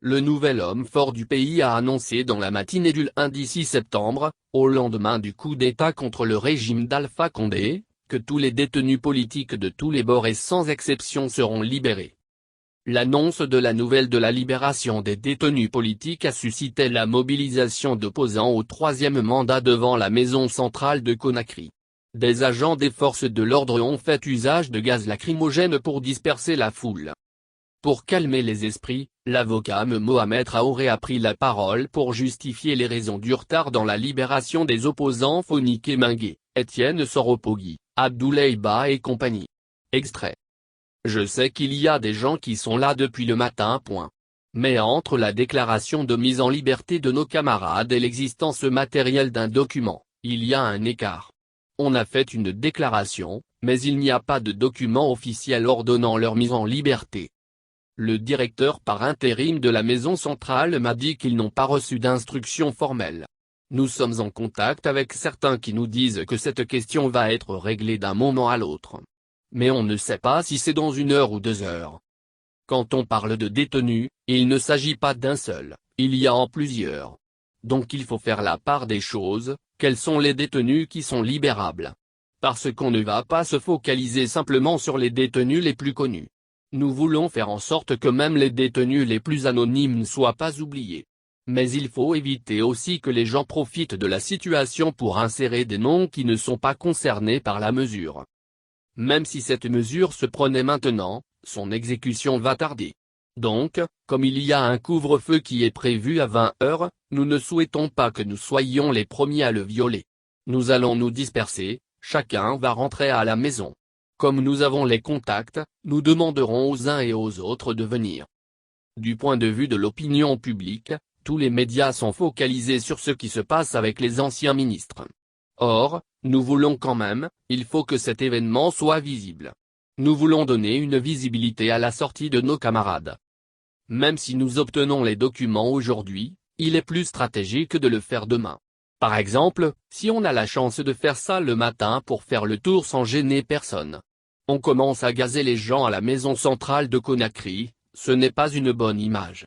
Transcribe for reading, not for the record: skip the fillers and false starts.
Le nouvel homme fort du pays a annoncé dans la matinée du lundi 6 septembre, au lendemain du coup d'État contre le régime d'Alpha Condé, que tous les détenus politiques de tous les bords et sans exception seront libérés. L'annonce de la nouvelle de la libération des détenus politiques a suscité la mobilisation d'opposants au troisième mandat devant la maison centrale de Conakry. Des agents des forces de l'ordre ont fait usage de gaz lacrymogène pour disperser la foule. Pour calmer les esprits, l'avocat Mohamed Traoré a pris la parole pour justifier les raisons du retard dans la libération des opposants Fonikè Menguè, Étienne Soropogui, Abdoulaye Ba et compagnie. Extrait. Je sais qu'il y a des gens qui sont là depuis le matin. Mais entre la déclaration de mise en liberté de nos camarades et l'existence matérielle d'un document, il y a un écart. On a fait une déclaration, mais il n'y a pas de document officiel ordonnant leur mise en liberté. Le directeur par intérim de la maison centrale m'a dit qu'ils n'ont pas reçu d'instruction formelle. Nous sommes en contact avec certains qui nous disent que cette question va être réglée d'un moment à l'autre. Mais on ne sait pas si c'est dans 1 heure ou 2 heures. Quand on parle de détenus, il ne s'agit pas d'un seul, il y en a plusieurs. Donc il faut faire la part des choses, quels sont les détenus qui sont libérables. Parce qu'on ne va pas se focaliser simplement sur les détenus les plus connus. Nous voulons faire en sorte que même les détenus les plus anonymes ne soient pas oubliés. Mais il faut éviter aussi que les gens profitent de la situation pour insérer des noms qui ne sont pas concernés par la mesure. Même si cette mesure se prenait maintenant, son exécution va tarder. Donc, comme il y a un couvre-feu qui est prévu à 20 heures, nous ne souhaitons pas que nous soyons les premiers à le violer. Nous allons nous disperser, chacun va rentrer à la maison. Comme nous avons les contacts, nous demanderons aux uns et aux autres de venir. Du point de vue de l'opinion publique, tous les médias sont focalisés sur ce qui se passe avec les anciens ministres. Or, nous voulons quand même, il faut que cet événement soit visible. Nous voulons donner une visibilité à la sortie de nos camarades. Même si nous obtenons les documents aujourd'hui, il est plus stratégique de le faire demain. Par exemple, si on a la chance de faire ça le matin pour faire le tour sans gêner personne. On commence à gazer les gens à la maison centrale de Conakry, ce n'est pas une bonne image.